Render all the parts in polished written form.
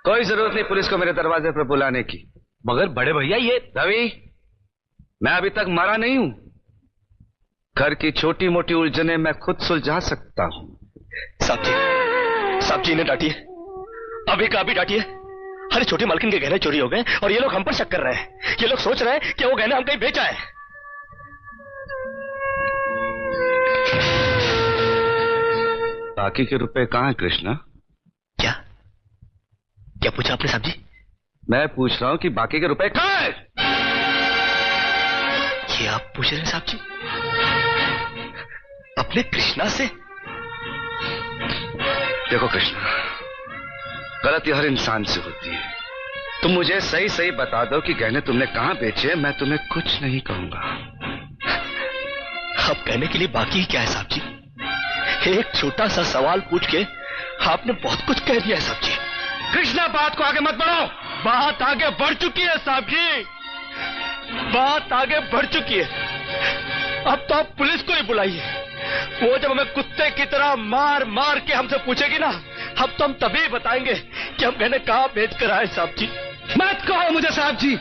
कोई जरूरत नहीं पुलिस को मेरे दरवाजे पर बुलाने की। मगर बड़े भैया ये रवि, मैं अभी तक मरा नहीं हूं। घर की छोटी मोटी उलझने मैं खुद सुलझा सकता हूं। साहब जी ने डांटिए, अभी का अभी डांटिए। अरे छोटी मालकिन के गहने चोरी हो गए और ये लोग हम पर शक कर रहे हैं। ये लोग सोच रहे हैं कि वो गहने हम कहीं बेचा है। बाकी के रुपए कहां है कृष्णा? क्या क्या पूछा आपने साहब जी? मैं पूछ रहा हूं कि बाकी के रुपए कहां है? ये आप पूछ रहे हैं साहब जी अपने कृष्णा से? देखो कृष्णा, गलती हर इंसान से होती है। तुम मुझे सही सही बता दो कि गहने तुमने कहां बेचे, मैं तुम्हें कुछ नहीं कहूंगा। अब कहने के लिए बाकी क्या है साहब जी? एक छोटा सा सवाल पूछ के आपने बहुत कुछ कह दिया है साहब जी। कृष्णा, बात को आगे मत बढ़ाओ। बात आगे बढ़ चुकी है साहब जी, बात आगे बढ़ चुकी है। अब तो आप पुलिस को ही बुलाइए। वो जब हमें कुत्ते की तरह मार मार के हमसे पूछेगी ना, अब तो हम तभी बताएंगे कि हम गहने कहां बेच कर आए साहब जी। मत कहो मुझे साहब जी।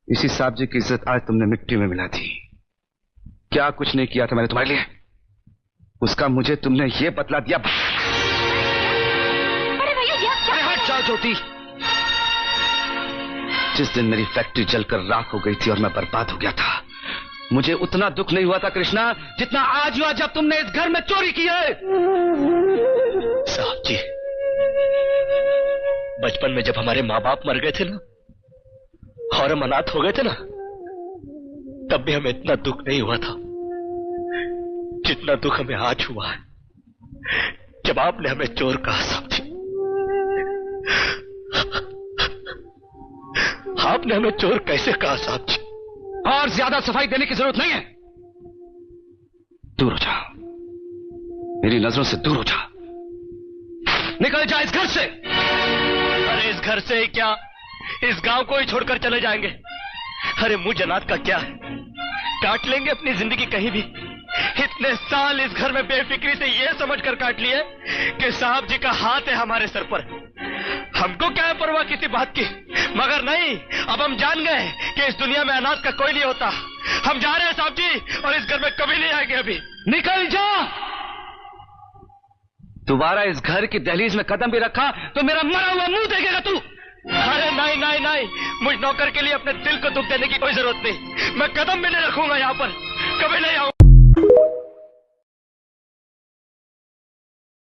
इसी साहब जी की इज्जत आज तुमने मिट्टी में मिला दी। क्या कुछ नहीं किया था मैंने तुम्हारे लिए, उसका मुझे तुमने ये बतला दिया। अरे भैया, अरे हट जाओ ज्योति। जिस दिन मेरी फैक्ट्री जलकर राख हो गई थी और मैं बर्बाद हो गया था, मुझे उतना दुख नहीं हुआ था कृष्णा जितना आज हुआ जब तुमने इस घर में चोरी की है। साहब जी, बचपन में जब हमारे माँ बाप मर गए थे ना और हम अनाथ हो गए थे ना, तब भी हमें इतना दुख नहीं हुआ था जितना दुख हमें आज हुआ है जब आपने हमें चोर कहा साहब जी। आपने हमें चोर कैसे कहा साहब जी? और ज्यादा सफाई देने की जरूरत नहीं है। दूर हो जा, मेरी नजरों से दूर हो जा। निकल जा इस घर से। अरे इस घर से ही क्या, इस गांव को ही छोड़कर चले जाएंगे। अरे मुझ अनाथ का क्या है, काट लेंगे अपनी जिंदगी कहीं भी। इतने साल इस घर में बेफिक्री से ये समझकर काट लिए कि साहब जी का हाथ है हमारे सर पर। हमको क्या है परवाह किसी बात की, मगर नहीं, अब हम जान गए कि इस दुनिया में अनाथ का कोई नहीं होता। हम जा रहे हैं साहब जी और इस घर में कभी नहीं आएंगे। अभी निकल जा। दोबारा इस घर की दहलीज में कदम भी रखा तो मेरा मरा हुआ मुंह देखेगा तू। अरे नहीं नहीं नहीं, मुझ नौकर के लिए अपने दिल को दुख देने की कोई जरूरत नहीं। मैं कदम भी नहीं रखूंगा यहाँ पर, कभी नहीं आऊंगा।